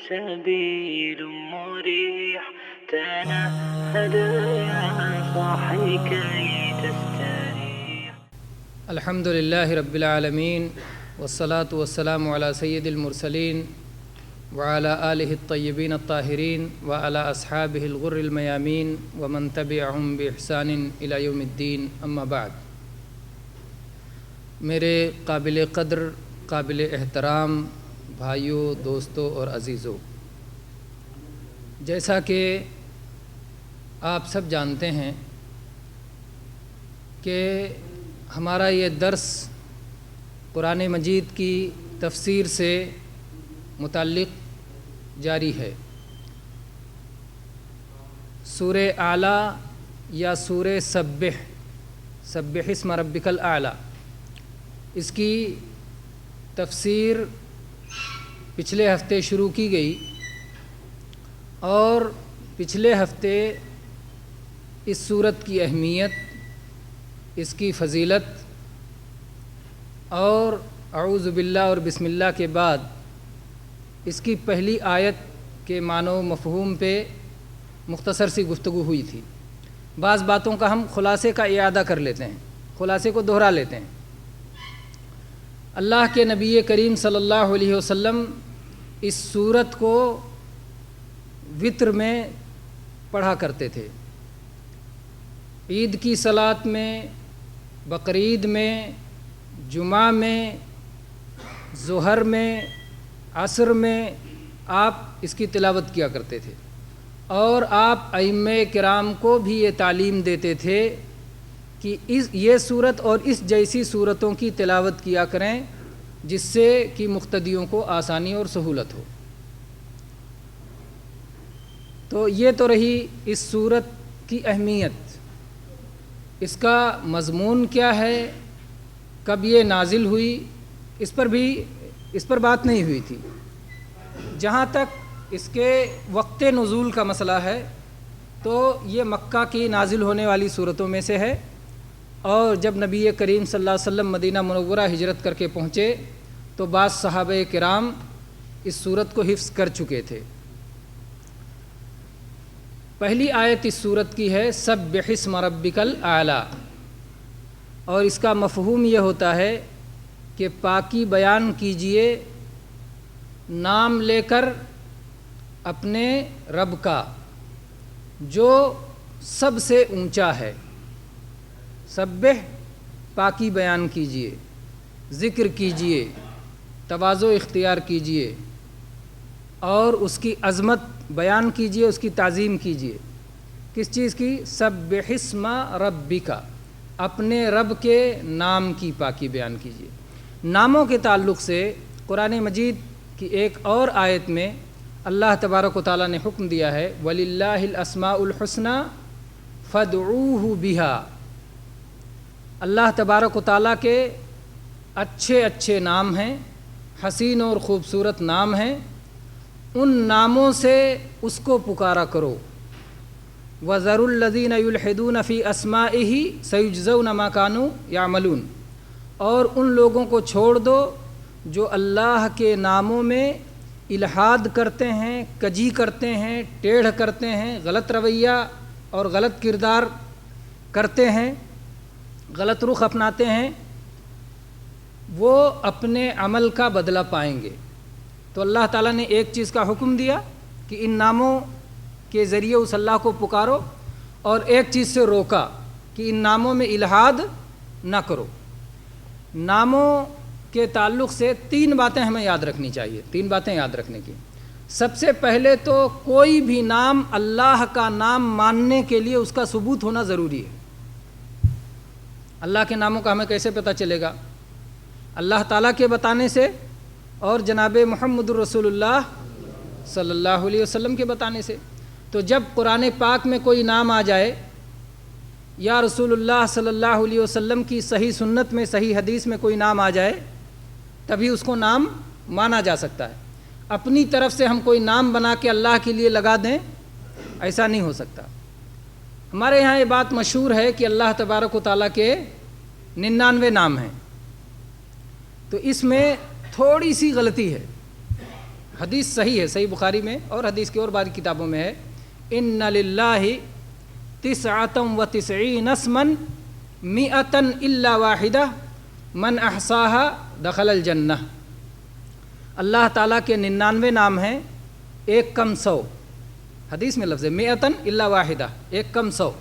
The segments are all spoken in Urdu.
سبيل مريح تنهد يا صاحي كي تستريح. الحمد للہ رب العالمین والصلاة والسلام علی سید المرسلین وعلی آلہ الطیبین الطاہرین وعلی اصحابہ الغر المیامین ومن تبعہم بإحسان الی یوم الدین. اما بعد، میرے قابل قدر، قابل احترام بھائیوں، دوستوں اور عزیزوں، جیسا کہ آپ سب جانتے ہیں کہ ہمارا یہ درس قرآن مجید کی تفسیر سے متعلق جاری ہے. سورہ اعلیٰ یا سورہ سبح اسم ربک الاعلیٰ، اس کی تفسیر پچھلے ہفتے شروع کی گئی اور پچھلے ہفتے اس سورت کی اہمیت، اس کی فضیلت اور اعوذ باللہ اور بسم اللہ کے بعد اس کی پہلی آیت کے معنی و مفہوم پہ مختصر سی گفتگو ہوئی تھی. بعض باتوں کا ہم خلاصے کا اعادہ کر لیتے ہیں، خلاصے کو دہرا لیتے ہیں. اللہ کے نبی کریم صلی اللہ علیہ وسلم اس سورت کو وتر میں پڑھا کرتے تھے. عید کی صلاۃ میں، بقرعید میں، جمعہ میں، ظہر میں، عصر میں آپ اس کی تلاوت کیا کرتے تھے، اور آپ ائمہ کرام کو بھی یہ تعلیم دیتے تھے کہ یہ سورت اور اس جیسی صورتوں کی تلاوت کیا کریں جس سے کہ مقتدیوں کو آسانی اور سہولت ہو. تو یہ تو رہی اس سورت کی اہمیت. اس کا مضمون کیا ہے، کب یہ نازل ہوئی، اس پر بات نہیں ہوئی تھی. جہاں تک اس کے وقت نزول کا مسئلہ ہے تو یہ مکہ کی نازل ہونے والی صورتوں میں سے ہے، اور جب نبی کریم صلی اللہ علیہ وسلم مدینہ منورہ ہجرت کر کے پہنچے تو بعض صحابہ کرام اس صورت کو حفظ کر چکے تھے. پہلی آیت اس صورت کی ہے سبح اسم ربک الاعلیٰ، اور اس کا مفہوم یہ ہوتا ہے کہ پاکی بیان کیجئے نام لے کر اپنے رب کا جو سب سے اونچا ہے. سبح، پاکی بیان کیجئے، ذکر کیجئے، تواضع اختیار کیجئے اور اس کی عظمت بیان کیجئے، اس کی تعظیم کیجئے. کس چیز کی؟ سبح اسم ربک، اپنے رب کے نام کی پاکی بیان کیجئے. ناموں کے تعلق سے قرآن مجید کی ایک اور آیت میں اللہ تبارک و تعالیٰ نے حکم دیا ہے وَلِلَّهِ الْأَسْمَاءُ الْحُسْنَى فَادْعُوهُ بِهَا. اللہ تبارک و تعالیٰ کے اچھے اچھے نام ہیں، حسین اور خوبصورت نام ہیں، ان ناموں سے اس کو پکارا کرو. وَذَرُوا الَّذِينَ يُلْحِدُونَ فِي أَسْمَائِهِ سَيُجْزَوْنَ مَا كَانُوا يَعْمَلُونَ. اور ان لوگوں کو چھوڑ دو جو اللہ کے ناموں میں الحاد کرتے ہیں، کجی کرتے ہیں، ٹیڑھ کرتے ہیں، غلط رویہ اور غلط کردار کرتے ہیں، غلط رخ اپناتے ہیں، وہ اپنے عمل کا بدلہ پائیں گے. تو اللہ تعالیٰ نے ایک چیز کا حکم دیا کہ ان ناموں کے ذریعے اس اللہ کو پکارو، اور ایک چیز سے روکا کہ ان ناموں میں الحاد نہ کرو. ناموں کے تعلق سے تین باتیں ہمیں یاد رکھنی چاہیے، تین باتیں یاد رکھنے کی. سب سے پہلے تو کوئی بھی نام اللہ کا نام ماننے کے لیے اس کا ثبوت ہونا ضروری ہے. اللہ کے ناموں کا ہمیں کیسے پتہ چلے گا؟ اللہ تعالیٰ کے بتانے سے اور جناب محمد الرسول اللہ صلی اللہ علیہ وسلم کے بتانے سے. تو جب قرآن پاک میں کوئی نام آ جائے یا رسول اللہ صلی اللہ علیہ وسلم کی صحیح سنت میں، صحیح حدیث میں کوئی نام آ جائے تبھی اس کو نام مانا جا سکتا ہے. اپنی طرف سے ہم کوئی نام بنا کے اللہ کے لیے لگا دیں، ایسا نہیں ہو سکتا. ہمارے یہاں یہ بات مشہور ہے کہ اللہ تبارک و تعالیٰ کے 99 نام ہیں، تو اس میں تھوڑی سی غلطی ہے. حدیث صحیح ہے، صحیح بخاری میں اور حدیث کی اور بعض کتابوں میں ہے، ان للہ 99 اسما 100 الا واحدہ من احصاها دخل الجنہ۔ اللہ تعالیٰ کے 99 نام ہیں، ایک کم 100، حدیث میں لفظ ہے 100 الا واحدہ، ایک کم 100،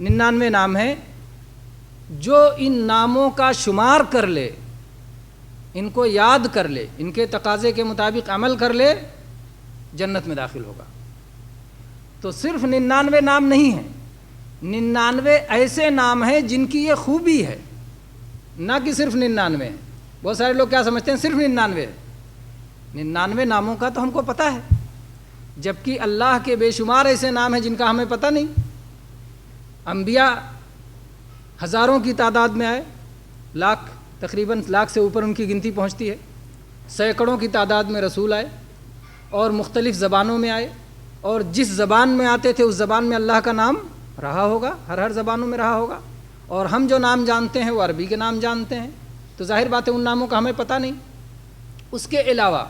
99 نام ہیں، جو ان ناموں کا شمار کر لے، ان کو یاد کر لے، ان کے تقاضے کے مطابق عمل کر لے، جنت میں داخل ہوگا۔ تو صرف 99 نام نہیں ہیں، 99 ایسے نام ہیں جن کی یہ خوبی ہے، نہ کہ صرف 99 ہے۔ بہت سارے لوگ کیا سمجھتے ہیں صرف 99 ہے، 99 ناموں کا تو ہم کو پتہ ہے، جبکہ اللہ کے بے شمار ایسے نام ہیں جن کا ہمیں پتہ نہیں۔ انبیاء ہزاروں کی تعداد میں آئے، تقریباً لاکھ سے اوپر ان کی گنتی پہنچتی ہے، سینکڑوں کی تعداد میں رسول آئے اور مختلف زبانوں میں آئے، اور جس زبان میں آتے تھے اس زبان میں اللہ کا نام رہا ہوگا، ہر زبانوں میں رہا ہوگا، اور ہم جو نام جانتے ہیں وہ عربی کے نام جانتے ہیں، تو ظاہر بات ہے ان ناموں کا ہمیں پتہ نہیں۔ اس کے علاوہ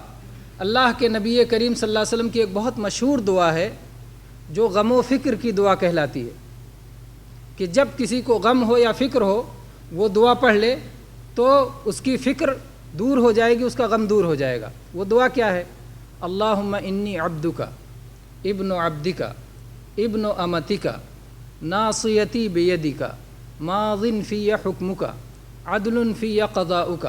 اللہ کے نبی کریم صلی اللہ علیہ وسلم کی ایک بہت مشہور دعا ہے جو غم و فکر کی دعا کہلاتی ہے، کہ جب کسی کو غم ہو یا فکر ہو وہ دعا پڑھ لے تو اس کی فکر دور ہو جائے گی، اس کا غم دور ہو جائے گا۔ وہ دعا کیا ہے؟ اللہم انی عبدک ابن عبدک ابن امتک ناصیتی بیدک ماض فی حکمک عدل فی قضاؤک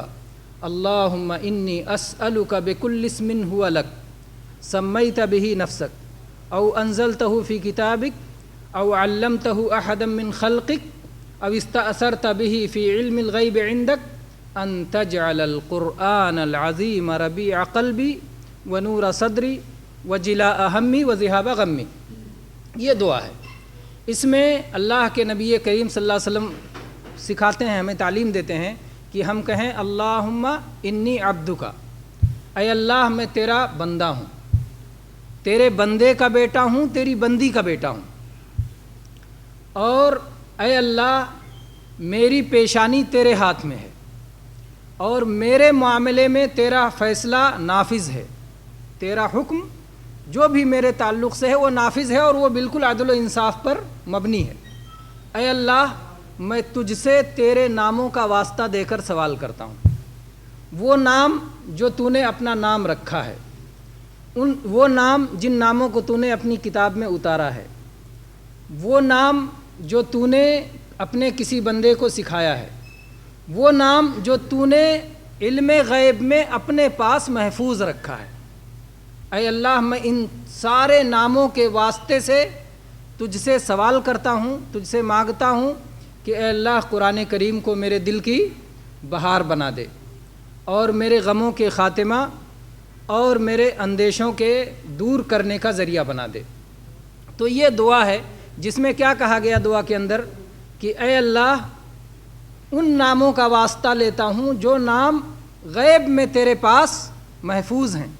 اللہم انی اسألک بکل اسم ہوا لک سمیت بہ نفسک او انزلتہ فی کتابک او علمتہ احدا من خلقک او استأثرت بہ فی علم الغیب عندک ان تجعل القرآن العظیم ربیع قلبی ونور صدری وجلاء ہمی وذہاب غمی۔ یہ دعا ہے، اس میں اللہ کے نبی کریم صلی اللہ علیہ وسلم سکھاتے ہیں، ہمیں تعلیم دیتے ہیں کہ ہم کہیں اللہم انی عبدک، اے اللہ میں تیرا بندہ ہوں، تیرے بندے کا بیٹا ہوں، تیری بندی کا بیٹا ہوں، اور اے اللہ میری پیشانی تیرے ہاتھ میں ہے اور میرے معاملے میں تیرا فیصلہ نافذ ہے، تیرا حکم جو بھی میرے تعلق سے ہے وہ نافذ ہے اور وہ بالکل عدل و انصاف پر مبنی ہے۔ اے اللہ میں تجھ سے تیرے ناموں کا واسطہ دے کر سوال کرتا ہوں، وہ نام جو تو نے اپنا نام رکھا ہے، وہ نام جن ناموں کو تو نے اپنی کتاب میں اتارا ہے، وہ نام جو تو نے اپنے کسی بندے کو سکھایا ہے، وہ نام جو تو نے علم غیب میں اپنے پاس محفوظ رکھا ہے۔ اے اللہ میں ان سارے ناموں کے واسطے سے تجھ سے سوال کرتا ہوں، تجھ سے مانگتا ہوں کہ اے اللہ قرآن کریم کو میرے دل کی بہار بنا دے اور میرے غموں کے خاتمہ اور میرے اندیشوں کے دور کرنے کا ذریعہ بنا دے۔ تو یہ دعا ہے جس میں کیا کہا گیا دعا کے اندر کہ اے اللہ ان ناموں کا واسطہ لیتا ہوں جو نام غیب میں تیرے پاس محفوظ ہیں،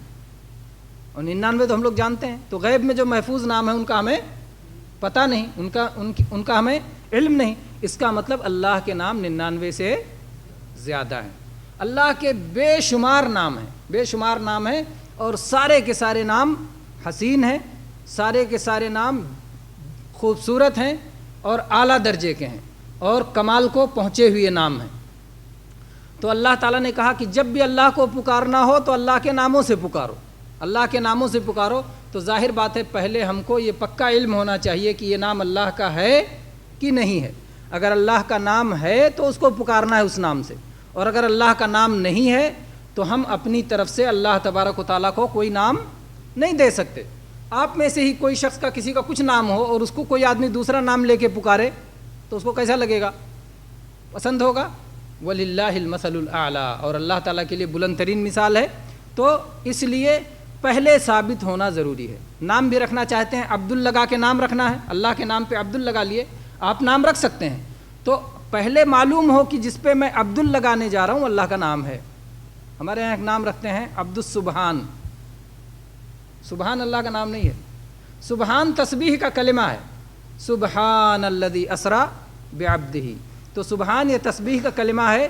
اور 99 تو ہم لوگ جانتے ہیں، تو غیب میں جو محفوظ نام ہیں ان کا ہمیں پتہ نہیں، ان کا ہمیں علم نہیں، اس کا مطلب اللہ کے نام 99 سے زیادہ ہیں۔ اللہ کے بے شمار نام ہیں، بے شمار نام ہیں، اور سارے کے سارے نام حسین ہیں، سارے کے سارے نام خوبصورت ہیں اور اعلیٰ درجے کے ہیں اور کمال کو پہنچے ہوئے نام ہیں۔ تو اللہ تعالیٰ نے کہا کہ جب بھی اللہ کو پکارنا ہو تو اللہ کے ناموں سے پکارو، اللہ کے ناموں سے پکارو۔ تو ظاہر بات ہے پہلے ہم کو یہ پکا علم ہونا چاہیے کہ یہ نام اللہ کا ہے کہ نہیں ہے۔ اگر اللہ کا نام ہے تو اس کو پکارنا ہے اس نام سے، اور اگر اللہ کا نام نہیں ہے تو ہم اپنی طرف سے اللہ تبارک و تعالیٰ کو کوئی نام نہیں دے سکتے۔ آپ میں سے ہی کوئی شخص کا کسی کا کچھ نام ہو اور اس کو کوئی آدمی دوسرا نام لے کے پکارے تو اس کو کیسا لگے گا؟ پسند ہوگا؟ وَلِلَّهِ الْمَثَلُ الْأَعْلَىٰ، اور اللہ تعالیٰ کے لیے بلند ترین مثال ہے۔ تو اس لیے پہلے ثابت ہونا ضروری ہے۔ نام بھی رکھنا چاہتے ہیں، عبد لگا کے نام رکھنا ہے، اللہ کے نام پہ عبد لگا لیے، آپ نام رکھ سکتے ہیں، تو پہلے معلوم ہو کہ جس پہ میں عبد لگانے جا رہا ہوں اللہ کا نام ہے۔ ہمارے یہاں ایک نام رکھتے ہیں عبد السبحان، سبحان اللہ کا نام نہیں ہے، سبحان تسبیح کا کلمہ ہے، سبحان الذی اسریٰ بعبدہ، تو سبحان یہ تسبیح کا کلمہ ہے،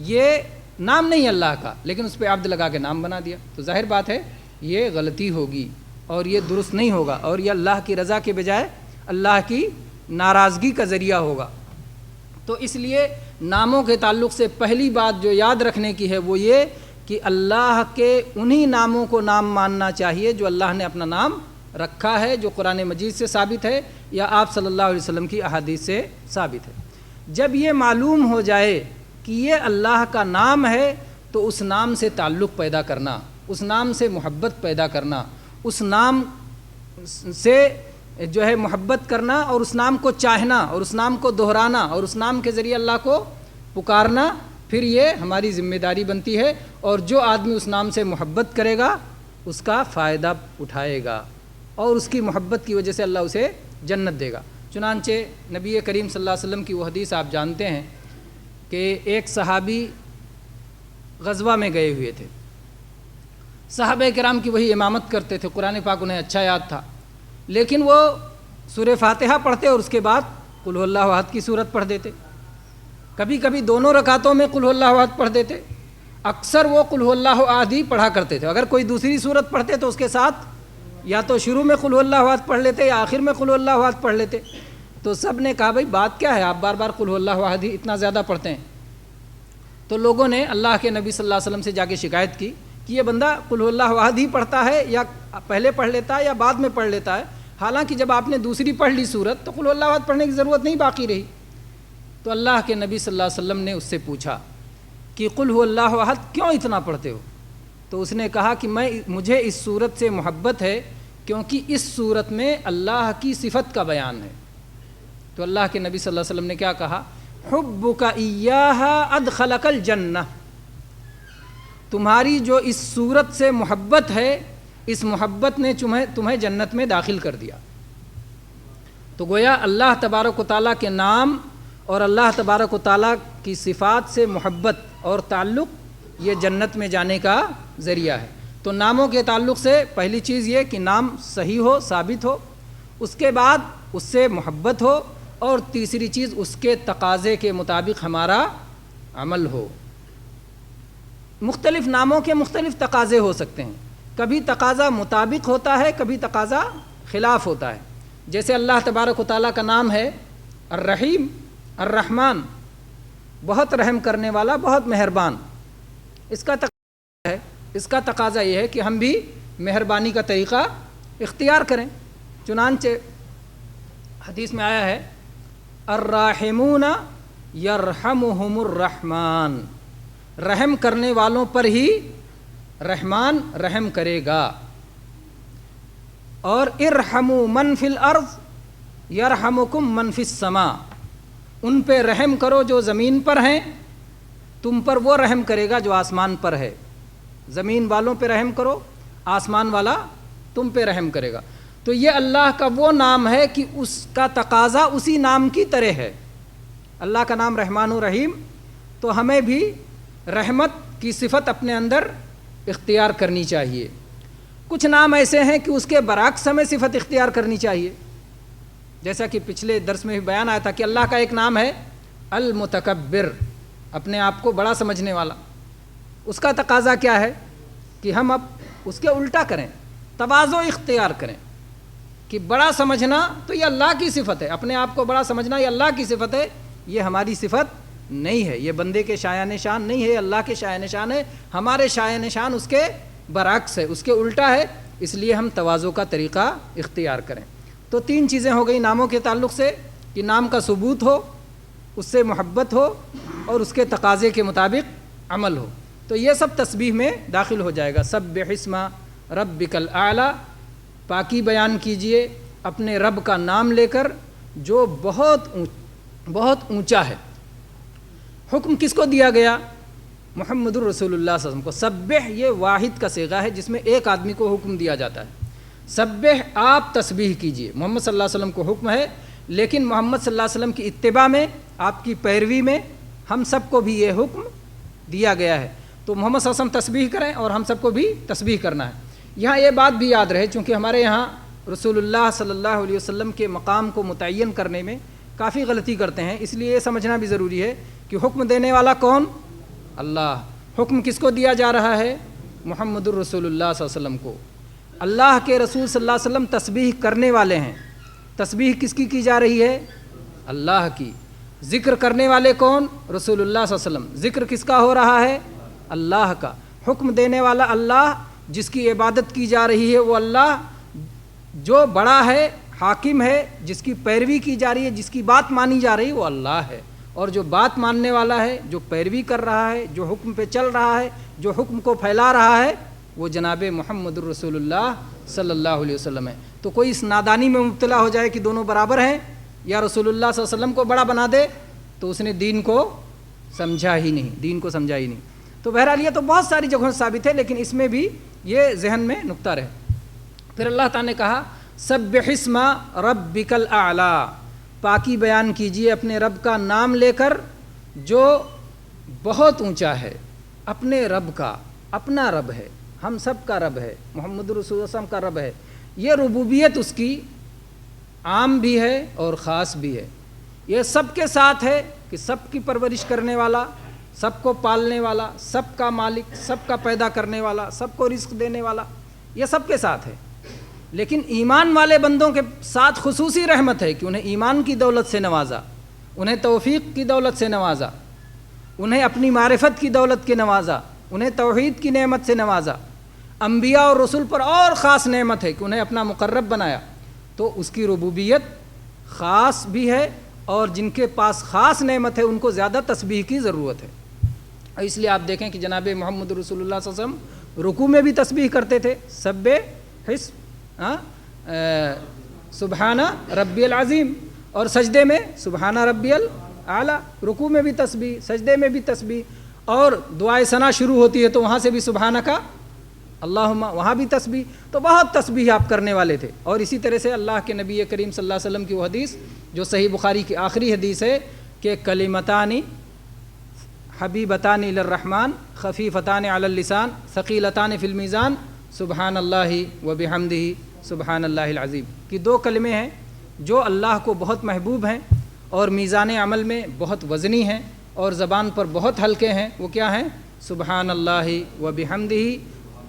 یہ نام نہیں اللہ کا، لیکن اس پہ عبد لگا کے نام بنا دیا۔ تو ظاہر بات ہے یہ غلطی ہوگی اور یہ درست نہیں ہوگا، اور یہ اللہ کی رضا کے بجائے اللہ کی ناراضگی کا ذریعہ ہوگا۔ تو اس لیے ناموں کے تعلق سے پہلی بات جو یاد رکھنے کی ہے وہ یہ کہ اللہ کے انہی ناموں کو نام ماننا چاہیے جو اللہ نے اپنا نام رکھا ہے، جو قرآن مجید سے ثابت ہے یا آپ صلی اللہ علیہ وسلم کی احادیث سے ثابت ہے۔ جب یہ معلوم ہو جائے کہ یہ اللہ کا نام ہے تو اس نام سے تعلق پیدا کرنا، اس نام سے محبت پیدا کرنا، اس نام سے جو ہے محبت کرنا اور اس نام کو چاہنا اور اس نام کو دہرانا اور اس نام کے ذریعے اللہ کو پکارنا، پھر یہ ہماری ذمہ داری بنتی ہے، اور جو آدمی اس نام سے محبت کرے گا اس کا فائدہ اٹھائے گا اور اس کی محبت کی وجہ سے اللہ اسے جنت دے گا۔ چنانچہ نبی کریم صلی اللہ علیہ وسلم کی وہ حدیث آپ جانتے ہیں کہ ایک صحابی غزوہ میں گئے ہوئے تھے، صحابہ کرام کی وہی امامت کرتے تھے، قرآن پاک انہیں اچھا یاد تھا، لیکن وہ سورہ فاتحہ پڑھتے اور اس کے بعد قل هو اللہ احد کی صورت پڑھ دیتے، کبھی کبھی دونوں رکعتوں میں قل هو اللہ احد پڑھ دیتے، اکثر وہ قل هو اللہ احد ہی پڑھا کرتے تھے۔ اگر کوئی دوسری صورت پڑھتے تو اس کے ساتھ یا تو شروع میں قل هو اللہ احد پڑھ لیتے یا آخر میں قل هو اللہ احد پڑھ لیتے۔ تو سب نے کہا بھائی بات کیا ہے، آپ بار بار قل هو اللہ احد ہی اتنا زیادہ پڑھتے ہیں؟ تو لوگوں نے اللہ کے نبی صلی اللہ علیہ وسلم سے جا کے شکایت کی کہ یہ بندہ قل هو اللہ احد ہی پڑھتا ہے یا پہلے پڑھ لیتا ہے یا بعد میں پڑھ لیتا ہے، حالانکہ جب آپ نے دوسری پڑھ لی صورت تو قل هو اللہ احد پڑھنے کی ضرورت نہیں باقی رہی۔ تو اللہ کے نبی صلی اللہ علیہ وسلم نے اس سے پوچھا کہ قل هو اللہ احد کیوں اتنا پڑھتے ہو؟ تو اس نے کہا کہ مجھے اس صورت سے محبت ہے کیونکہ اس صورت میں اللہ کی صفت کا بیان ہے۔ تو اللہ کے نبی صلی اللہ علیہ وسلم نے کیا کہا؟ حبک ایاہا ادخلک الجنہ، تمہاری جو اس صورت سے محبت ہے اس محبت نے تمہیں جنت میں داخل کر دیا۔ تو گویا اللہ تبارک و تعالیٰ کے نام اور اللہ تبارک و تعالیٰ کی صفات سے محبت اور تعلق یہ جنت میں جانے کا ذریعہ ہے۔ تو ناموں کے تعلق سے پہلی چیز یہ کہ نام صحیح ہو، ثابت ہو، اس کے بعد اس سے محبت ہو، اور تیسری چیز اس کے تقاضے کے مطابق ہمارا عمل ہو۔ مختلف ناموں کے مختلف تقاضے ہو سکتے ہیں، کبھی تقاضا مطابق ہوتا ہے، کبھی تقاضا خلاف ہوتا ہے۔ جیسے اللہ تبارک و تعالیٰ کا نام ہے الرحیم، الرحمن، بہت رحم کرنے والا، بہت مہربان۔ اس کا تقاضا یہ ہے کہ ہم بھی مہربانی کا طریقہ اختیار کریں۔ چنانچہ حدیث میں آیا ہے الراحمون یرحمہم الرحمن، رحم کرنے والوں پر ہی رحمان رحم کرے گا۔ اور ارحموا من فی الارض یرحمکم من فی السماء، ان پہ رحم کرو جو زمین پر ہیں، تم پر وہ رحم کرے گا جو آسمان پر ہے۔ زمین والوں پہ رحم کرو، آسمان والا تم پہ رحم کرے گا۔ تو یہ اللہ کا وہ نام ہے کہ اس کا تقاضا اسی نام کی طرح ہے۔ اللہ کا نام رحمان و رحیم، تو ہمیں بھی رحمت کی صفت اپنے اندر اختیار کرنی چاہیے۔ کچھ نام ایسے ہیں کہ اس کے برعکس ہمیں صفت اختیار کرنی چاہیے، جیسا کہ پچھلے درس میں بھی بیان آیا تھا کہ اللہ کا ایک نام ہے المتکبر، اپنے آپ کو بڑا سمجھنے والا۔ اس کا تقاضا کیا ہے کہ ہم اب اس کے الٹا کریں، تواضع اختیار کریں کہ بڑا سمجھنا تو یہ اللہ کی صفت ہے، اپنے آپ کو بڑا سمجھنا یہ اللہ کی صفت ہے، یہ ہماری صفت نہیں ہے، یہ بندے کے شایع نشان نہیں ہے، اللہ کے شایع نشان ہے۔ ہمارے شایع نشان اس کے برعکس ہے، اس کے الٹا ہے، اس لیے ہم تواضع کا طریقہ اختیار کریں۔ تو تین چیزیں ہو گئی ناموں کے تعلق سے کہ نام کا ثبوت ہو، اس سے محبت ہو، اور اس کے تقاضے کے مطابق عمل ہو۔ تو یہ سب تسبیح میں داخل ہو جائے گا۔ سبح اسم ربک الاعلی، پاکی بیان کیجئے اپنے رب کا نام لے کر جو بہت اونچا ہے۔ حکم کس کو دیا گیا؟ محمد الرسول اللہ صلی اللہ علیہ وسلم کو۔ سبح یہ واحد کا صیغہ ہے جس میں ایک آدمی کو حکم دیا جاتا ہے۔ سبح آپ تسبیح کیجئے، محمد صلی اللہ علیہ وسلم کو حکم ہے، لیکن محمد صلی اللہ علیہ وسلم کی اتباع میں، آپ کی پیروی میں ہم سب کو بھی یہ حکم دیا گیا ہے۔ تو محمد صلی اللہ علیہ وسلم تسبیح کریں اور ہم سب کو بھی تسبیح کرنا ہے۔ یہاں یہ بات بھی یاد رہے، چونکہ ہمارے یہاں رسول اللہ صلی اللہ علیہ وسلم کے مقام کو متعین کرنے میں کافی غلطی کرتے ہیں، اس لیے یہ سمجھنا بھی ضروری ہے کہ حکم دینے والا کون؟ اللہ۔ حکم کس کو دیا جا رہا ہے؟ محمد الرسول اللہ صلی اللہ علیہ وسلم کو۔ اللہ کے رسول صلی اللہ علیہ وسلم تسبیح کرنے والے ہیں. تسبیح کس کی جا رہی ہے؟ اللہ کی. ذکر کرنے والے کون؟ رسول اللہ صلی اللہ علیہ وسلم. ذکر کس کا ہو رہا ہے؟ اللہ کا. حکم دینے والا اللہ، جس کی عبادت کی جا رہی ہے وہ اللہ، جو بڑا ہے، حاکم ہے، جس کی پیروی کی جا رہی ہے، جس کی بات مانی جا رہی ہے وہ اللہ ہے. اور جو بات ماننے والا ہے، جو پیروی کر رہا ہے، جو حکم پہ چل رہا ہے، جو حکم کو پھیلا رہا ہے، وہ جناب محمد الرسول اللہ صلی اللہ علیہ وسلم ہے. تو کوئی اس نادانی میں مبتلا ہو جائے کہ دونوں برابر ہیں یا رسول اللہ صلی اللہ علیہ وسلم کو بڑا بنا دے تو اس نے دین کو سمجھا ہی نہیں. تو بہرحال یہ تو بہت ساری جگہوں سے ثابت ہے، لیکن اس میں بھی یہ ذہن میں نقطہ رہے. پھر اللہ تعالیٰ نے کہا سبح اسم ربک الاعلیٰ، پاکی بیان کیجیے اپنے رب کا نام لے کر جو بہت اونچا ہے. اپنے رب کا، اپنا رب ہے، ہم سب کا رب ہے، محمد رسول اللہ صلی اللہ علیہ وسلم کا رب ہے. یہ ربوبیت اس کی عام بھی ہے اور خاص بھی ہے. یہ سب کے ساتھ ہے کہ سب کی پرورش کرنے والا، سب کو پالنے والا، سب کا مالک، سب کا پیدا کرنے والا، سب کو رزق دینے والا، یہ سب کے ساتھ ہے. لیکن ایمان والے بندوں کے ساتھ خصوصی رحمت ہے کہ انہیں ایمان کی دولت سے نوازا، انہیں توفیق کی دولت سے نوازا، انہیں اپنی معرفت کی دولت کے نوازا، انہیں توحید کی نعمت سے نوازا. انبیاء اور رسول پر اور خاص نعمت ہے کہ انہیں اپنا مقرب بنایا. تو اس کی ربوبیت خاص بھی ہے، اور جن کے پاس خاص نعمت ہے ان کو زیادہ تسبیح کی ضرورت ہے. اور اس لیے آپ دیکھیں کہ جناب محمد رسول اللہ صلی اللہ علیہ وسلم رکوع میں بھی تسبیح کرتے تھے، سبح سبحان ربی العظیم، اور سجدے میں سبحان ربی الاعلیٰ. رکوع میں بھی تسبیح، سجدے میں بھی تسبیح، اور دعائے ثنا شروع ہوتی ہے تو وہاں سے بھی سبحانک اللہم، وہاں بھی تسبیح. تو بہت تسبیح آپ کرنے والے تھے. اور اسی طرح سے اللہ کے نبی کریم صلی اللہ علیہ وسلم کی وہ حدیث جو صحیح بخاری کی آخری حدیث ہے کہ کلمتان حبیبتان الی الرحمن خفیفتان علی اللسان ثقیلتان فی المیزان سبحان اللہ و بحمدہ سبحان اللہ العظیم. کہ دو کلمے ہیں جو اللہ کو بہت محبوب ہیں اور میزان عمل میں بہت وزنی ہیں اور زبان پر بہت ہلکے ہیں. وہ کیا ہیں؟ سبحان اللہ و بحمدہ.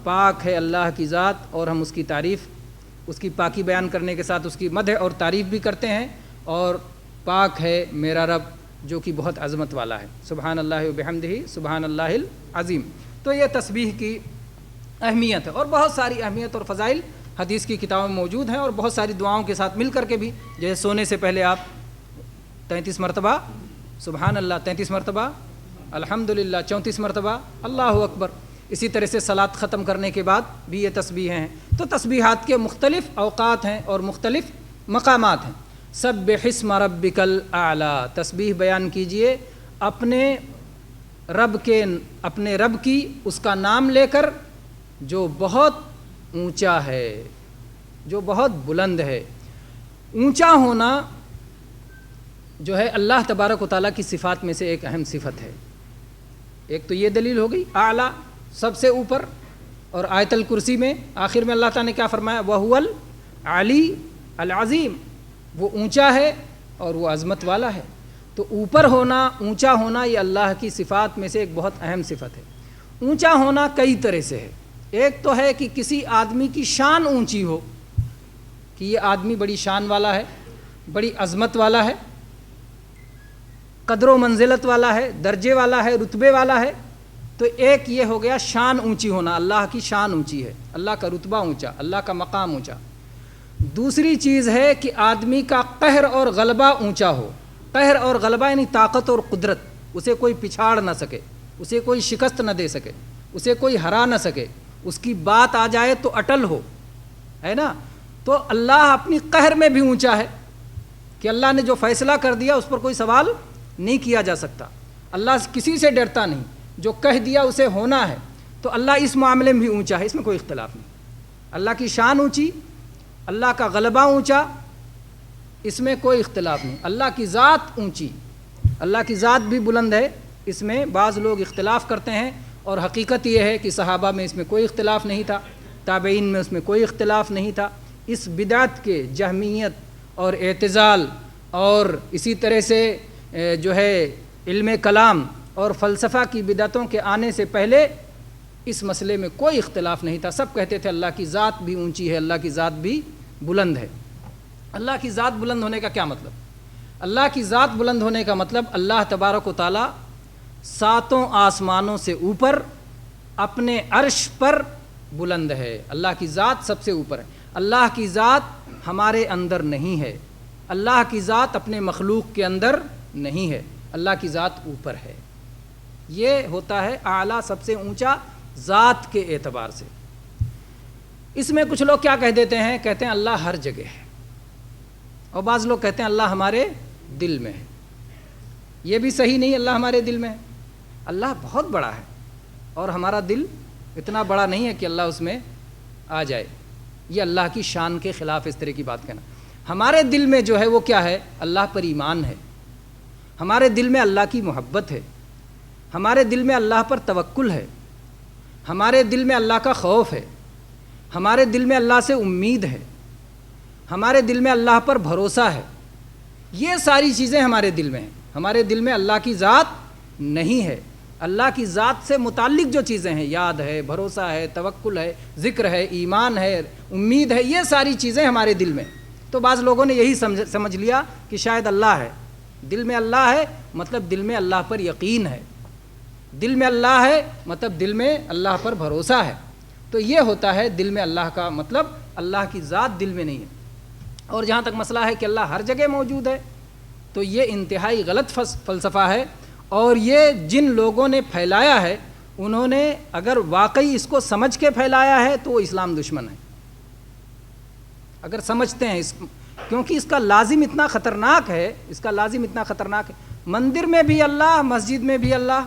پاک ہے اللہ کی ذات اور ہم اس کی تعریف، اس کی پاکی بیان کرنے کے ساتھ اس کی مدح اور تعریف بھی کرتے ہیں. اور پاک ہے میرا رب جو کہ بہت عظمت والا ہے. سبحان اللہ و بحمدہ سبحان اللہ العظیم. تو یہ تسبیح کی اہمیت ہے، اور بہت ساری اہمیت اور فضائل حدیث کی کتابوں میں موجود ہیں، اور بہت ساری دعاؤں کے ساتھ مل کر کے بھی. جیسے سونے سے پہلے آپ 33 مرتبہ سبحان اللہ، 33 مرتبہ الحمدللہ، 34 مرتبہ اللہ اکبر. اسی طرح سے صلاۃ ختم کرنے کے بعد بھی یہ تسبیحیں ہیں. تو تسبیحات کے مختلف اوقات ہیں اور مختلف مقامات ہیں. سبح اسم ربک الاعلیٰ، تسبیح بیان کیجئے اپنے رب کی، اس کا نام لے کر جو بہت اونچا ہے، جو بہت بلند ہے. اونچا ہونا جو ہے اللہ تبارک و تعالیٰ کی صفات میں سے ایک اہم صفت ہے. ایک تو یہ دلیل ہو گئی اعلیٰ، سب سے اوپر. اور آیت الکرسی میں آخر میں اللہ تعالیٰ نے کیا فرمایا؟ وَهُوَ الْعَلِيُّ الْعَظِيمُ، وہ اونچا ہے اور وہ عظمت والا ہے. تو اوپر ہونا، اونچا ہونا، یہ اللہ کی صفات میں سے ایک بہت اہم صفت ہے. اونچا ہونا کئی طرح سے ہے. ایک تو ہے کہ کسی آدمی کی شان اونچی ہو، کہ یہ آدمی بڑی شان والا ہے، بڑی عظمت والا ہے، قدر و منزلت والا ہے، درجے والا ہے، رتبے والا ہے. تو ایک یہ ہو گیا شان اونچی ہونا، اللہ کی شان اونچی ہے، اللہ کا رتبہ اونچا، اللہ کا مقام اونچا. دوسری چیز ہے کہ آدمی کا قہر اور غلبہ اونچا ہو. قہر اور غلبہ یعنی طاقت اور قدرت، اسے کوئی پچھاڑ نہ سکے، اسے کوئی شکست نہ دے سکے، اسے کوئی ہرا نہ سکے، اس کی بات آ جائے تو اٹل ہو، ہے نا. تو اللہ اپنی قہر میں بھی اونچا ہے کہ اللہ نے جو فیصلہ کر دیا اس پر کوئی سوال نہیں کیا جا سکتا. اللہ کسی سے ڈرتا نہیں، جو کہہ دیا اسے ہونا ہے. تو اللہ اس معاملے میں بھی اونچا ہے، اس میں کوئی اختلاف نہیں. اللہ کی شان اونچی، اللہ کا غلبہ اونچا، اس میں کوئی اختلاف نہیں. اللہ کی ذات اونچی، اللہ کی ذات بھی بلند ہے. اس میں بعض لوگ اختلاف کرتے ہیں، اور حقیقت یہ ہے کہ صحابہ میں اس میں کوئی اختلاف نہیں تھا، تابعین میں اس میں کوئی اختلاف نہیں تھا. اس بدعت کے جہمیت اور اعتزال اور اسی طرح سے جو ہے علم کلام اور فلسفہ کی بدعتوں کے آنے سے پہلے اس مسئلے میں کوئی اختلاف نہیں تھا. سب کہتے تھے اللہ کی ذات بھی اونچی ہے, اللہ کی ذات بھی بلند ہے. اللہ کی ذات بلند ہونے کا کیا مطلب؟ اللہ کی ذات بلند ہونے کا مطلب اللہ تبارک و تعالیٰ ساتوں آسمانوں سے اوپر اپنے عرش پر بلند ہے. اللہ کی ذات سب سے اوپر ہے. اللہ کی ذات ہمارے اندر نہیں ہے, اللہ کی ذات اپنے مخلوق کے اندر نہیں ہے, اللہ کی ذات اوپر ہے. یہ ہوتا ہے اعلیٰ, سب سے اونچا ذات کے اعتبار سے. اس میں کچھ لوگ کیا کہہ دیتے ہیں, کہتے ہیں اللہ ہر جگہ ہے, اور بعض لوگ کہتے ہیں اللہ ہمارے دل میں ہے. یہ بھی صحیح نہیں, اللہ ہمارے دل میں ہے. اللہ بہت بڑا ہے اور ہمارا دل اتنا بڑا نہیں ہے کہ اللہ اس میں آ جائے. یہ اللہ کی شان کے خلاف اس طرح کی بات کہنا. ہمارے دل میں جو ہے وہ کیا ہے, اللہ پر ایمان ہے, ہمارے دل میں اللہ کی محبت ہے, ہمارے دل میں اللہ پر توکل ہے, ہمارے دل میں اللہ کا خوف ہے, ہمارے دل میں اللہ سے امید ہے, ہمارے دل میں اللہ پر بھروسہ ہے. یہ ساری چیزیں ہمارے دل میں ہیں. ہمارے دل میں اللہ کی ذات نہیں ہے. اللہ کی ذات سے متعلق جو چیزیں ہیں, یاد ہے, بھروسہ ہے, توکل ہے, ذکر ہے, ایمان ہے, امید ہے, یہ ساری چیزیں ہمارے دل میں. تو بعض لوگوں نے یہی سمجھ لیا کہ شاید اللہ ہے, دل میں اللہ ہے مطلب دل میں اللہ پر یقین ہے, دل میں اللہ ہے مطلب دل میں اللہ پر بھروسہ ہے. تو یہ ہوتا ہے دل میں اللہ کا مطلب اللہ کی ذات دل میں نہیں ہے. اور جہاں تک مسئلہ ہے کہ اللہ ہر جگہ موجود ہے, تو یہ انتہائی غلط فلسفہ ہے. اور یہ جن لوگوں نے پھیلایا ہے, انہوں نے اگر واقعی اس کو سمجھ کے پھیلایا ہے تو وہ اسلام دشمن ہے. اگر سمجھتے ہیں کیونکہ اس کا لازم اتنا خطرناک ہے, اس کا لازم اتنا خطرناک ہے. مندر میں بھی اللہ, مسجد میں بھی اللہ,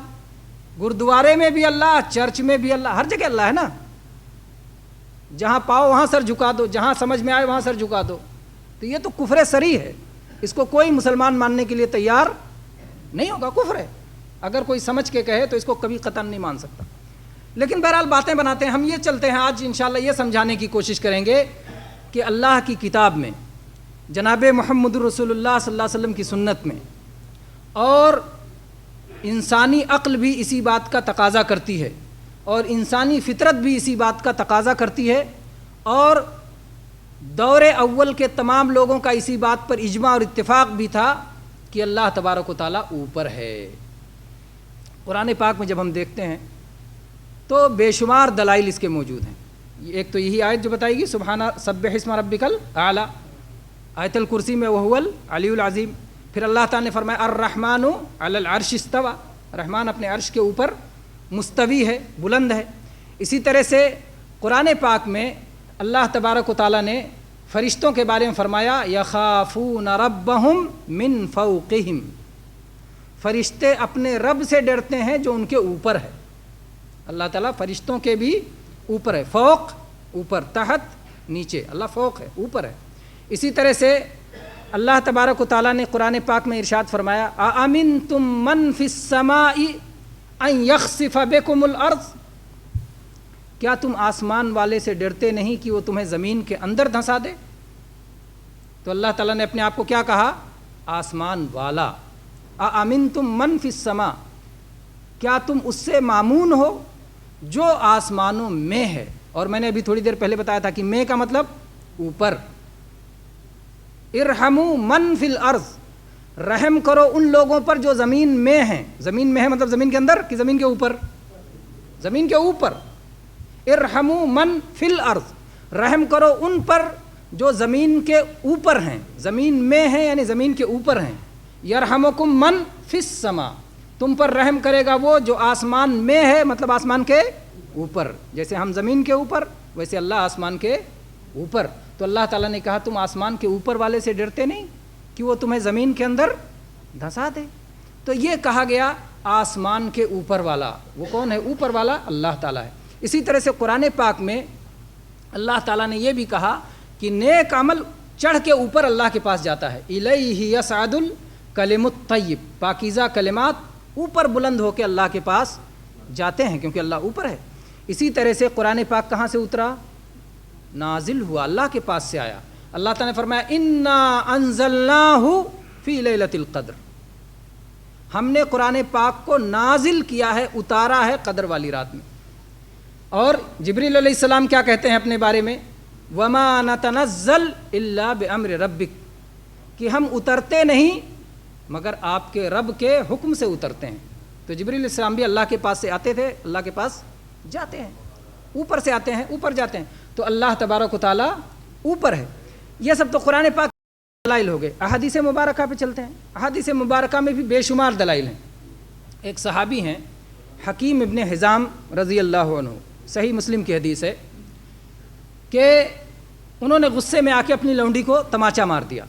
گردوارے میں بھی اللہ, چرچ میں بھی اللہ, ہر جگہ اللہ ہے نا. جہاں پاؤ وہاں سر جھکا دو, جہاں سمجھ میں آئے وہاں سر جھکا دو. تو یہ تو کفر صریح ہے, اس کو کوئی مسلمان ماننے کے لیے تیار نہیں ہوگا, کفر ہے. اگر کوئی سمجھ کے کہے تو اس کو کبھی قطعاً نہیں مان سکتا. لیکن بہرحال باتیں بناتے ہیں. ہم یہ چلتے ہیں آج انشاءاللہ یہ سمجھانے کی کوشش کریں گے کہ اللہ کی کتاب میں, جناب محمد رسول اللہ صلی اللہ علیہ وسلم کی سنت میں, اور انسانی عقل بھی اسی بات کا تقاضا کرتی ہے, اور انسانی فطرت بھی اسی بات کا تقاضا کرتی ہے, اور دور اول کے تمام لوگوں کا اسی بات پر اجماع اور اتفاق بھی تھا کہ اللہ تبارک و تعالیٰ اوپر ہے. قرآن پاک میں جب ہم دیکھتے ہیں تو بے شمار دلائل اس کے موجود ہیں. ایک تو یہی آیت جو بتائے گی سبحانہ سبح اسم ربک الاعلیٰ, آیت الکرسی میں وہو العلی العظیم. پھر اللہ تعالیٰ نے فرمایا الرحمن علی العرش استوى, رحمان اپنے عرش کے اوپر مستوی ہے, بلند ہے. اسی طرح سے قرآن پاک میں اللہ تبارک و تعالیٰ نے فرشتوں کے بارے میں فرمایا یخافون ربہم من فوقہم, فرشتے اپنے رب سے ڈرتے ہیں جو ان کے اوپر ہے. اللہ تعالیٰ فرشتوں کے بھی اوپر ہے, فوق اوپر, تحت نیچے, اللہ فوق ہے, اوپر ہے. اسی طرح سے اللہ تبارک و تعالیٰ نے قرآن پاک میں ارشاد فرمایا اَأَمِنْتُم مَّن فِي السَّمَاءِ أَن يَخْسِفَ بِكُمُ الْأَرْضَ, کیا تم آسمان والے سے ڈرتے نہیں کہ وہ تمہیں زمین کے اندر دھنسا دے؟ تو اللہ تعالیٰ نے اپنے آپ کو کیا کہا؟ آسمان والا. اَأَمِنْتُم مَّن فِي السَّمَاءِ, کیا تم اس سے مامون ہو جو آسمانوں میں ہے. اور میں نے ابھی تھوڑی دیر پہلے بتایا تھا کہ میں کا مطلب اوپر. ارحموا من فی الارض, رحم کرو ان لوگوں پر جو زمین میں ہیں. زمین میں ہے مطلب زمین کے اندر کہ زمین کے اوپر؟ زمین کے اوپر. ارحموا من فی الارض, رحم کرو ان پر جو زمین کے اوپر ہیں, زمین میں ہیں یعنی زمین کے اوپر ہیں. یرحمکم من فی السماء, تم پر رحم کرے گا وہ جو آسمان میں ہے مطلب آسمان کے اوپر. جیسے ہم زمین کے اوپر ویسے اللہ آسمان کے اوپر. تو اللہ تعالیٰ نے کہا تم آسمان کے اوپر والے سے ڈرتے نہیں کہ وہ تمہیں زمین کے اندر دھنسا دے. تو یہ کہا گیا آسمان کے اوپر والا. وہ کون ہے اوپر والا؟ اللہ تعالیٰ ہے. اسی طرح سے قرآن پاک میں اللہ تعالیٰ نے یہ بھی کہا کہ نیک عمل چڑھ کے اوپر اللہ کے پاس جاتا ہے. الیہ یصعد الکلم الطیب, پاکیزہ کلمات اوپر بلند ہو کے اللہ کے پاس جاتے ہیں کیونکہ اللہ اوپر ہے. اسی طرح سے قرآن پاک کہاں سے اترا؟ نازل ہوا, اللہ کے پاس سے آیا. اللہ تعالیٰ نے فرمایا انا انزلناہ فی لیلۃ القدر, ہم نے قرآن پاک کو نازل کیا ہے, اتارا ہے قدر والی رات میں. اور جبریل علیہ السلام کیا کہتے ہیں اپنے بارے میں؟ وما نتنزل الا بامر ربک، کہ ہم اترتے نہیں مگر آپ کے رب کے حکم سے اترتے ہیں۔ تو جبریل علیہ السلام بھی اللہ کے پاس سے آتے تھے، اللہ کے پاس جاتے ہیں، اوپر سے آتے ہیں، اوپر جاتے ہیں۔ تو اللہ تبارک و تعالیٰ اوپر ہے۔ یہ سب تو قرآن پاک کے دلائل ہو گئے۔ احادیث مبارکہ پہ چلتے ہیں۔ احادیث مبارکہ میں بھی بے شمار دلائل ہیں۔ ایک صحابی ہیں حکیم ابن حزام رضی اللہ عنہ، صحیح مسلم کی حدیث ہے کہ انہوں نے غصے میں آ کے اپنی لونڈی کو تماچا مار دیا۔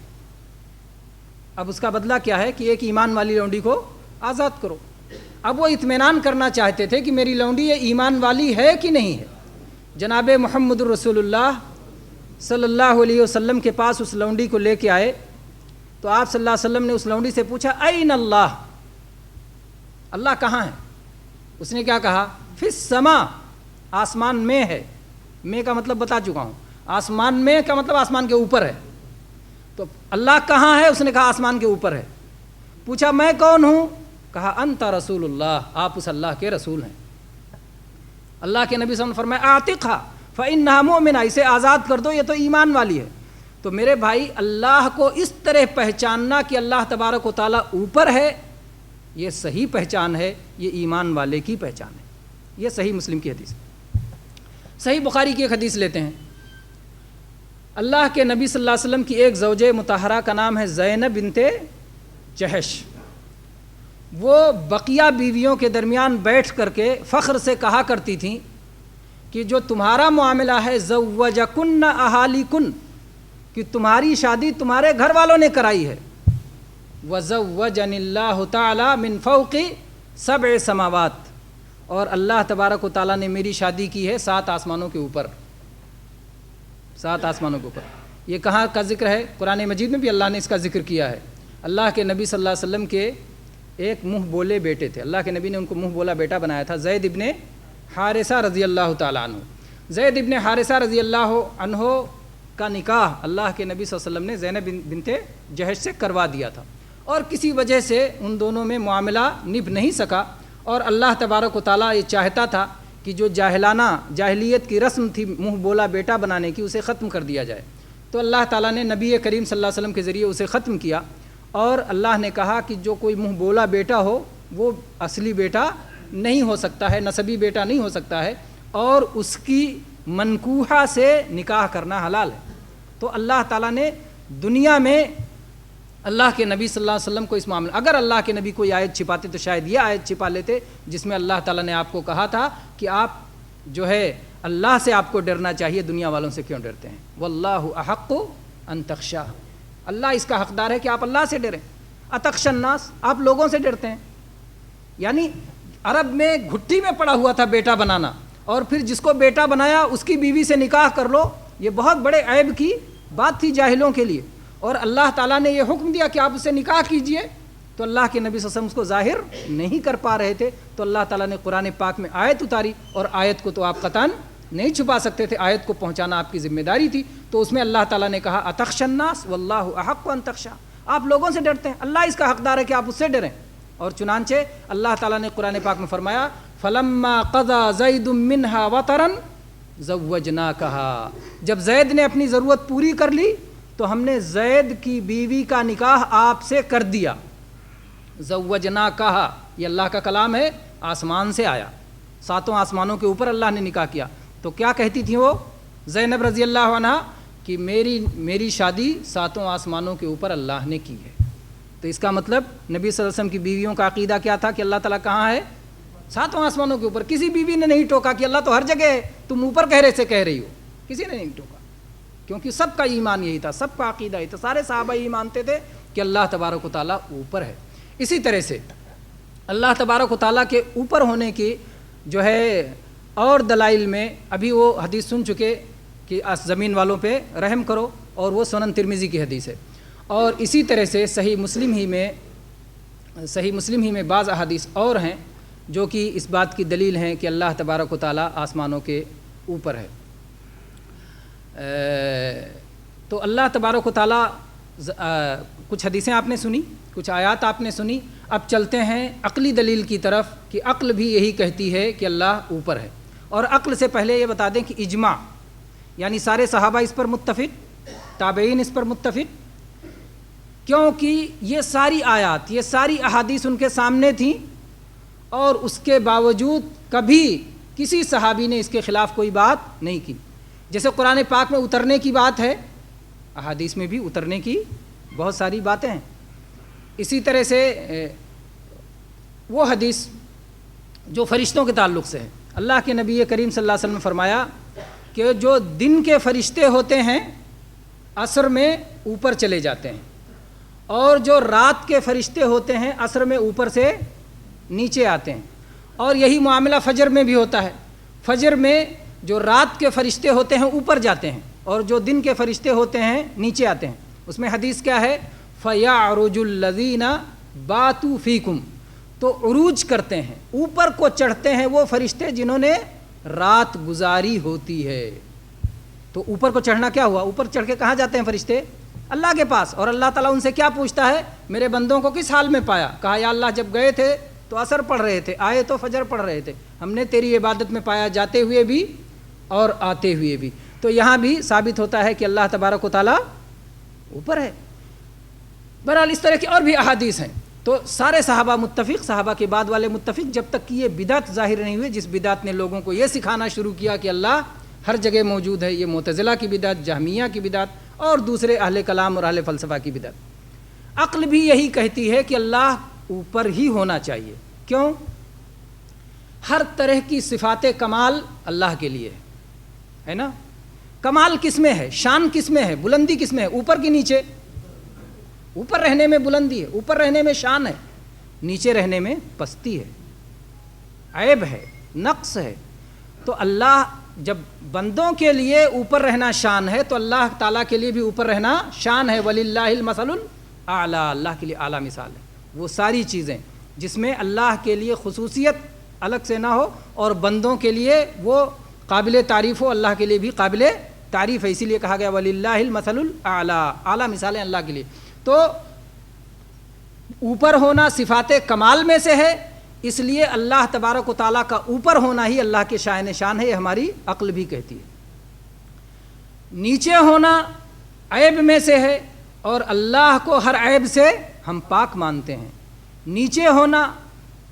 اب اس کا بدلہ کیا ہے کہ ایک ایمان والی لونڈی کو آزاد کرو۔ اب وہ اطمینان کرنا چاہتے تھے کہ میری لونڈی یہ ایمان والی ہے کہ نہیں ہے۔ جناب محمد رسول اللہ صلی اللہ علیہ وسلم کے پاس اس لونڈی کو لے کے آئے تو آپ صلی اللہ علیہ وسلم نے اس لونڈی سے پوچھا این اللہ، اللہ کہاں ہے؟ اس نے کیا کہا؟ فی السماء، آسمان میں ہے۔ میں کا مطلب بتا چکا ہوں، آسمان میں کا مطلب آسمان کے اوپر ہے۔ تو اللہ کہاں ہے؟ اس نے کہا آسمان کے اوپر ہے۔ پوچھا میں کون ہوں؟ کہا انت رسول اللہ، آپ اس اللہ کے رسول ہیں۔ اللہ کے نبی صلی اللہ علیہ وسلم نے فرمایا اعتقھا فانھا مؤمنہ، اسے آزاد کر دو، یہ تو ایمان والی ہے۔ تو میرے بھائی، اللہ کو اس طرح پہچاننا کہ اللہ تبارک و تعالیٰ اوپر ہے، یہ صحیح پہچان ہے، یہ ایمان والے کی پہچان ہے۔ یہ صحیح مسلم کی حدیث ہے۔ صحیح بخاری کی ایک حدیث لیتے ہیں۔ اللہ کے نبی صلی اللہ علیہ وسلم کی ایک زوجہ مطہرہ کا نام ہے زینب بنت جہش۔ وہ بقیہ بیویوں کے درمیان بیٹھ کر کے فخر سے کہا کرتی تھیں کہ جو تمہارا معاملہ ہے زوجکن اہالیکن، کہ تمہاری شادی تمہارے گھر والوں نے کرائی ہے۔ وزوجنی اللہ تعالی من فوق 7 سماوات، اور اللہ تبارک و تعالیٰ نے میری شادی کی ہے 7 آسمانوں کے اوپر، 7 آسمانوں کے اوپر۔ یہ کہاں کا ذکر ہے؟ قرآن مجید میں بھی اللہ نے اس کا ذکر کیا ہے۔ اللہ کے نبی صلی اللہ علیہ وسلم کے ایک منہ بولے بیٹے تھے، اللہ کے نبی نے ان کو منہ بولا بیٹا بنایا تھا، زید ابن حارثہ رضی اللہ تعالیٰ عنہ۔ زید ابن حارثہ رضی اللہ عنہ کا نکاح اللہ کے نبی صلی اللہ علیہ وسلم نے زینب بنت جہش سے کروا دیا تھا، اور کسی وجہ سے ان دونوں میں معاملہ نبھ نہیں سکا، اور اللہ تبارک و تعالیٰ یہ چاہتا تھا کہ جو جاہلیت کی رسم تھی منہ بولا بیٹا بنانے کی، اسے ختم کر دیا جائے۔ تو اللہ تعالیٰ نے نبی کریم صلی اللہ علیہ وسلم کے ذریعے اسے ختم کیا، اور اللہ نے کہا کہ جو کوئی منہ بولا بیٹا ہو وہ اصلی بیٹا نہیں ہو سکتا ہے، نسبی بیٹا نہیں ہو سکتا ہے، اور اس کی منکوحہ سے نکاح کرنا حلال ہے۔ تو اللہ تعالیٰ نے دنیا میں اللہ کے نبی صلی اللہ علیہ وسلم کو اس معاملے، اگر اللہ کے نبی کوئی آیت چھپاتے تو شاید یہ آیت چھپا لیتے جس میں اللہ تعالیٰ نے آپ کو کہا تھا کہ آپ جو ہے اللہ سے آپ کو ڈرنا چاہیے، دنیا والوں سے کیوں ڈرتے ہیں؟ واللہ احق ان تخشاہ، اللہ اس کا حقدار ہے کہ آپ اللہ سے ڈریں۔ اتخشى الناس، آپ لوگوں سے ڈرتے ہیں۔ یعنی عرب میں گھٹی میں پڑا ہوا تھا بیٹا بنانا، اور پھر جس کو بیٹا بنایا اس کی بیوی سے نکاح کر لو، یہ بہت بڑے عیب کی بات تھی جاہلوں کے لیے، اور اللہ تعالیٰ نے یہ حکم دیا کہ آپ اس سے نکاح کیجئے، تو اللہ کے نبی صلی اللہ علیہ وسلم اس کو ظاہر نہیں کر پا رہے تھے، تو اللہ تعالیٰ نے قرآن پاک میں آیت اتاری، اور آیت کو تو آپ قطعاً نہیں چھپا سکتے تھے، آیت کو پہنچانا آپ کی ذمہ داری تھی۔ تو اس میں اللہ تعالیٰ نے کہا اتخشى الناس واللہ احق ان تخشى، آپ لوگوں سے ڈرتے ہیں، اللہ اس کا حقدار ہے کہ آپ اس سے ڈریں۔ اور چنانچہ اللہ تعالیٰ نے قرآن پاک میں فرمایا فلما قضى زید منها وطرا زوجناکها، جب زید نے اپنی ضرورت پوری کر لی تو ہم نے زید کی بیوی کا نکاح آپ سے کر دیا۔ زوجناکها یہ اللہ کا کلام ہے، آسمان سے آیا، 7 آسمانوں کے اوپر اللہ نے نکاح کیا۔ تو کیا کہتی تھی وہ زینب رضی اللہ عنہ کہ میری شادی 7 آسمانوں کے اوپر اللہ نے کی ہے۔ تو اس کا مطلب نبی صلی اللہ علیہ وسلم کی بیویوں کا عقیدہ کیا تھا کہ اللہ تعالیٰ کہاں ہے؟ 7 آسمانوں کے اوپر۔ کسی بیوی نے نہیں ٹوکا کہ اللہ تو ہر جگہ ہے، تم اوپر کہہ رہی ہو، کسی نے نہیں ٹوکا، کیونکہ سب کا ایمان یہی تھا، سب کا عقیدہ یہی تھا، سارے صحابہ یہ مانتے تھے کہ اللہ تبارک و تعالیٰ اوپر ہے۔ اسی طرح سے اللہ تبارک و تعالیٰ کے اوپر ہونے کی جو ہے اور دلائل میں ابھی وہ حدیث سن چکے کہ زمین والوں پہ رحم کرو، اور وہ سنن ترمذی کی حدیث ہے۔ اور اسی طرح سے صحیح مسلم ہی میں بعض احادیث اور ہیں جو کہ اس بات کی دلیل ہیں کہ اللہ تبارک و تعالیٰ آسمانوں کے اوپر ہے۔ تو اللہ تبارک و تعالیٰ، کچھ حدیثیں آپ نے سنی، کچھ آیات آپ نے سنی، اب چلتے ہیں عقلی دلیل کی طرف کہ عقل بھی یہی کہتی ہے کہ اللہ اوپر ہے۔ اور عقل سے پہلے یہ بتا دیں کہ اجماع یعنی سارے صحابہ اس پر متفق، تابعین اس پر متفق، کیونکہ یہ ساری آیات، یہ ساری احادیث ان کے سامنے تھیں اور اس کے باوجود کبھی کسی صحابی نے اس کے خلاف کوئی بات نہیں کی۔ جیسے قرآن پاک میں اترنے کی بات ہے، احادیث میں بھی اترنے کی بہت ساری باتیں ہیں۔ اسی طرح سے وہ حدیث جو فرشتوں کے تعلق سے ہے، اللہ کے نبی کریم صلی اللہ علیہ وسلم نے فرمایا کہ جو دن کے فرشتے ہوتے ہیں عصر میں اوپر چلے جاتے ہیں، اور جو رات کے فرشتے ہوتے ہیں عصر میں اوپر سے نیچے آتے ہیں، اور یہی معاملہ فجر میں بھی ہوتا ہے۔ فجر میں جو رات کے فرشتے ہوتے ہیں اوپر جاتے ہیں اور جو دن کے فرشتے ہوتے ہیں نیچے آتے ہیں۔ اس میں حدیث کیا ہے؟ فَيَعْرُجُ الَّذِينَ بَاتُوا فِيكُمْ، تو عروج کرتے ہیں، اوپر کو چڑھتے ہیں وہ فرشتے جنہوں نے رات گزاری ہوتی ہے۔ تو اوپر کو چڑھنا کیا ہوا؟ اوپر چڑھ کے کہاں جاتے ہیں فرشتے؟ اللہ کے پاس، اور اللہ تعالیٰ ان سے کیا پوچھتا ہے؟ میرے بندوں کو کس حال میں پایا؟ کہا یا اللہ جب گئے تھے تو عصر پڑھ رہے تھے، آئے تو فجر پڑھ رہے تھے، ہم نے تیری عبادت میں پایا جاتے ہوئے بھی اور آتے ہوئے بھی۔ تو یہاں بھی ثابت ہوتا ہے کہ اللہ تبارک و تعالیٰ اوپر ہے۔ بہرحال اس طرح کی اور بھی احادیث ہیں۔ تو سارے صحابہ متفق، صحابہ کے بعد والے متفق، جب تک کہ یہ بدعت ظاہر نہیں ہوئی، جس بدعت نے لوگوں کو یہ سکھانا شروع کیا کہ اللہ ہر جگہ موجود ہے، یہ معتزلہ کی بدعت، جہمیہ کی بدعت اور دوسرے اہل کلام اور اہل فلسفہ کی بدعت۔ عقل بھی یہی کہتی ہے کہ اللہ اوپر ہی ہونا چاہیے۔ کیوں؟ ہر طرح کی صفات کمال اللہ کے لیے ہے نا۔ کمال کس میں ہے؟ شان کس میں ہے؟ بلندی کس میں ہے؟ اوپر کی نیچے؟ اوپر رہنے میں بلندی ہے، اوپر رہنے میں شان ہے، نیچے رہنے میں پستی ہے، عیب ہے، نقص ہے۔ تو اللہ جب بندوں کے لیے اوپر رہنا شان ہے تو اللہ تعالیٰ کے لیے بھی اوپر رہنا شان ہے۔ وَلِلَّهِ الْمَثَلُ الْأَعْلَىٰ، اللہ کے لیے اعلیٰ مثال ہے۔ وہ ساری چیزیں جس میں اللہ کے لیے خصوصیت الگ سے نہ ہو اور بندوں کے لیے وہ قابل تعریف ہو، اللہ کے لیے بھی قابل تعریف ہے، اسی لیے کہا گیا وَلِلَّهِ الْمَثَلُ الْأَعْلَىٰ، اعلیٰ مثالیں اللہ کے لیے۔ تو اوپر ہونا صفات کمال میں سے ہے، اس لیے اللہ تبارک و تعالیٰ کا اوپر ہونا ہی اللہ کے شائن شان ہے، یہ ہماری عقل بھی کہتی ہے۔ نیچے ہونا عیب میں سے ہے اور اللہ کو ہر عیب سے ہم پاک مانتے ہیں۔ نیچے ہونا،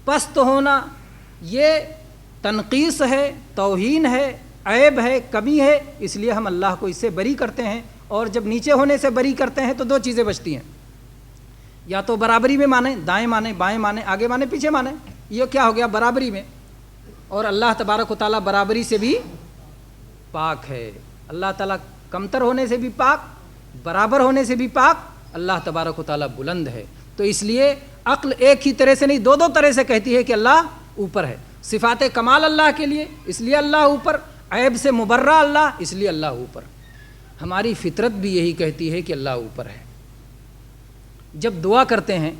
پست ہونا، یہ تنقیص ہے، توہین ہے، عیب ہے، کمی ہے، اس لیے ہم اللہ کو اس سے بری کرتے ہیں۔ اور جب نیچے ہونے سے بری کرتے ہیں تو دو چیزیں بچتی ہیں، یا تو برابری میں مانیں، دائیں مانیں، بائیں مانیں، آگے مانیں، پیچھے مانیں، یہ کیا ہو گیا؟ برابری میں۔ اور اللہ تبارک و تعالیٰ برابری سے بھی پاک ہے، اللہ تعالیٰ کمتر ہونے سے بھی پاک، برابر ہونے سے بھی پاک، اللہ تبارک و تعالیٰ بلند ہے۔ تو اس لیے عقل ایک ہی طرح سے نہیں، دو طرح سے کہتی ہے کہ اللہ اوپر ہے۔ صفات کمال اللہ کے لیے، اس لیے اللہ اوپر، عیب سے مبرہ اللہ، اس لیے اللہ اوپر۔ ہماری فطرت بھی یہی کہتی ہے کہ اللہ اوپر ہے۔ جب دعا کرتے ہیں،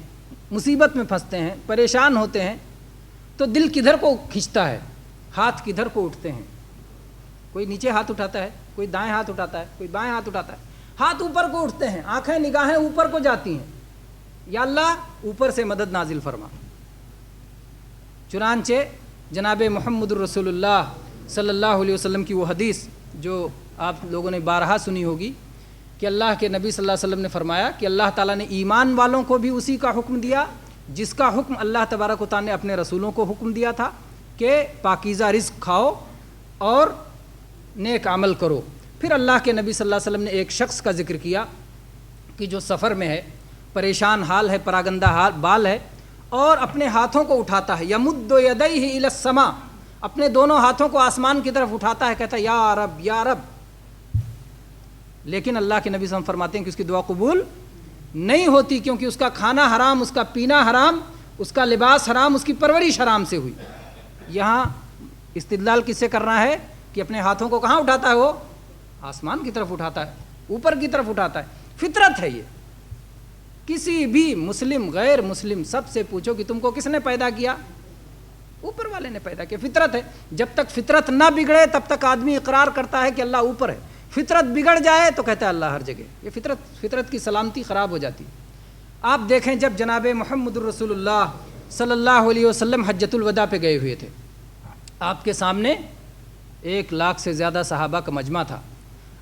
مصیبت میں پھنستے ہیں، پریشان ہوتے ہیں، تو دل کدھر کو کھنچتا ہے؟ ہاتھ کدھر کو اٹھتے ہیں؟ کوئی نیچے ہاتھ اٹھاتا ہے، کوئی دائیں ہاتھ اٹھاتا ہے، کوئی بائیں ہاتھ اٹھاتا ہے، ہاتھ اوپر کو اٹھتے ہیں، آنکھیں نگاہیں اوپر کو جاتی ہیں، یا اللہ اوپر سے مدد نازل فرما۔ چنانچہ جناب محمد الرسول اللہ صلی اللہ علیہ وسلم کی وہ حدیث جو آپ لوگوں نے بارہا سنی ہوگی کہ اللہ کے نبی صلی اللہ علیہ وسلم نے فرمایا کہ اللہ تعالیٰ نے ایمان والوں کو بھی اسی کا حکم دیا جس کا حکم اللہ تبارک و تعالیٰ نے اپنے رسولوں کو حکم دیا تھا کہ پاکیزہ رزق کھاؤ اور نیک عمل کرو۔ پھر اللہ کے نبی صلی اللہ علیہ وسلم نے ایک شخص کا ذکر کیا کہ جو سفر میں ہے، پریشان حال ہے، پراگندہ حال بال ہے، اور اپنے ہاتھوں کو اٹھاتا ہے، یمد یدیہ الی السماء، اپنے دونوں ہاتھوں کو آسمان کی طرف اٹھاتا ہے، کہتا ہے یا رب یا رب، لیکن اللہ کے نبی صلی اللہ علیہ وسلم فرماتے ہیں کہ اس کی دعا قبول نہیں ہوتی، کیونکہ اس کا کھانا حرام، اس کا پینا حرام، اس کا لباس حرام، اس کی پرورش حرام سے ہوئی۔ یہاں استدلال کس سے کرنا ہے کہ اپنے ہاتھوں کو کہاں اٹھاتا ہے؟ وہ آسمان کی طرف اٹھاتا ہے، اوپر کی طرف اٹھاتا ہے۔ فطرت ہے یہ۔ کسی بھی مسلم غیر مسلم سب سے پوچھو کہ تم کو کس نے پیدا کیا؟ اوپر والے نے پیدا کیا، فطرت ہے۔ جب تک فطرت نہ بگڑے تب تک آدمی اقرار کرتا ہے کہ اللہ اوپر ہے، فطرت بگڑ جائے تو کہتا ہے اللہ ہر جگہ۔ یہ فطرت کی سلامتی خراب ہو جاتی ہے۔ آپ دیکھیں جب جناب محمد الرسول اللہ صلی اللہ علیہ وسلم حجۃ الوداع پہ گئے ہوئے تھے، آپ کے سامنے 1,00,000 سے زیادہ صحابہ کا مجمع تھا.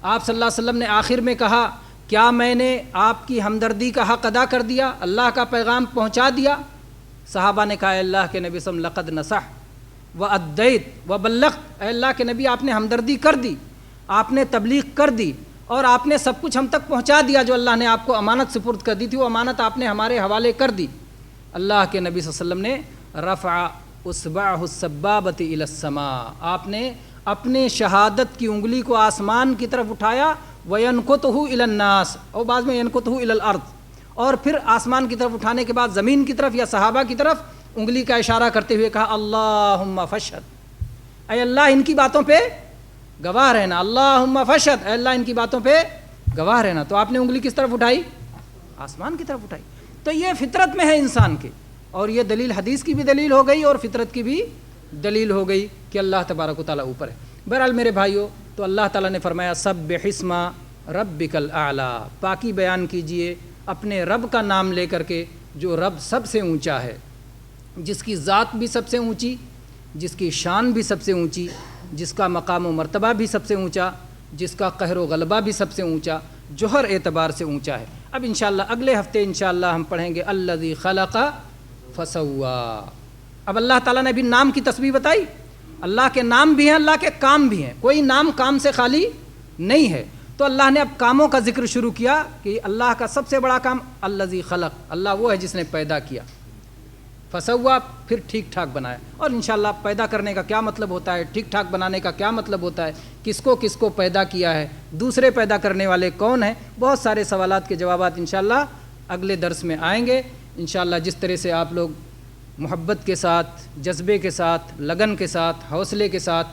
آپ صلی اللہ علیہ وسلم نے آخر میں کہا کیا میں نے آپ کی ہمدردی کا حق ادا کر دیا, اللہ کا پیغام پہنچا دیا؟ صحابہ نے کہا اے اللہ کے نبی صلی اللہ علیہ وسلم لقد نصح وادیت وبلغت, اے اللہ کے نبی آپ نے ہمدردی کر دی, آپ نے تبلیغ کر دی اور آپ نے سب کچھ ہم تک پہنچا دیا جو اللہ نے آپ کو امانت سپرد کر دی تھی, وہ امانت آپ نے ہمارے حوالے کر دی. اللہ کے نبی صلی اللہ علیہ وسلم نے رفع اصبعہ السبابۃ الی السماء, آپ نے اپنے شہادت کی انگلی کو آسمان کی طرف اٹھایا, وینکتہ الی الناس, اور بعض میں ینکتہ الی الارض, اور پھر آسمان کی طرف اٹھانے کے بعد زمین کی طرف یا صحابہ کی طرف انگلی کا اشارہ کرتے ہوئے کہا اللہم فاشہد, اے اللہ ان کی باتوں پہ گواہ رہنا, اللہم فاشہد, اے اللہ ان کی باتوں پہ گواہ رہنا. تو آپ نے انگلی کس طرف اٹھائی؟ آسمان کی طرف اٹھائی. تو یہ فطرت میں ہے انسان کے, اور یہ دلیل حدیث کی بھی دلیل ہو گئی اور فطرت کی بھی دلیل ہو گئی کہ اللہ تبارک و تعالیٰ اوپر ہے. بہرحال میرے بھائیوں, تو اللہ تعالیٰ نے فرمایا سبح اسم ربک الاعلیٰ, پاکی بیان کیجئے اپنے رب کا نام لے کر کے جو رب سب سے اونچا ہے, جس کی ذات بھی سب سے اونچی, جس کی شان بھی سب سے اونچی, جس کا مقام و مرتبہ بھی سب سے اونچا, جس کا قہر و غلبہ بھی سب سے اونچا, جو ہر اعتبار سے اونچا ہے. اب انشاءاللہ اگلے ہفتے انشاءاللہ ہم پڑھیں گے الذی خلق فسوا. اب اللہ تعالیٰ نے بھی نام کی تسبیح بتائی. اللہ کے نام بھی ہیں, اللہ کے کام بھی ہیں, کوئی نام کام سے خالی نہیں ہے. تو اللہ نے اب کاموں کا ذکر شروع کیا کہ اللہ کا سب سے بڑا کام الذی خلق, اللہ وہ ہے جس نے پیدا کیا, فسوا پھر ٹھیک ٹھاک بنایا. اور انشاءاللہ پیدا کرنے کا کیا مطلب ہوتا ہے, ٹھیک ٹھاک بنانے کا کیا مطلب ہوتا ہے, کس کو پیدا کیا ہے, دوسرے پیدا کرنے والے کون ہیں, بہت سارے سوالات کے جوابات انشاءاللہ اگلے درس میں آئیں گے. انشاءاللہ جس طرح سے آپ لوگ محبت کے ساتھ, جذبے کے ساتھ, لگن کے ساتھ, حوصلے کے ساتھ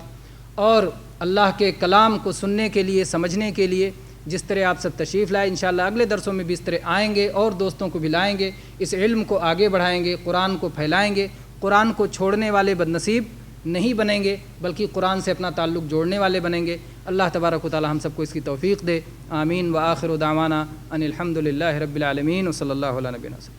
اور اللہ کے کلام کو سننے کے لیے, سمجھنے کے لیے جس طرح آپ سب تشریف لائے, انشاءاللہ اگلے درسوں میں بھی اس طرح آئیں گے اور دوستوں کو بھی لائیں گے, اس علم کو آگے بڑھائیں گے, قرآن کو پھیلائیں گے, قرآن کو چھوڑنے والے بدنصیب نہیں بنیں گے بلکہ قرآن سے اپنا تعلق جوڑنے والے بنیں گے. اللہ تبارک و تعالی ہم سب کو اس کی توفیق دے. آمین. وآخر دعوانا ان الحمد للہ رب العالمین وصلی اللہ علیہ نبینا.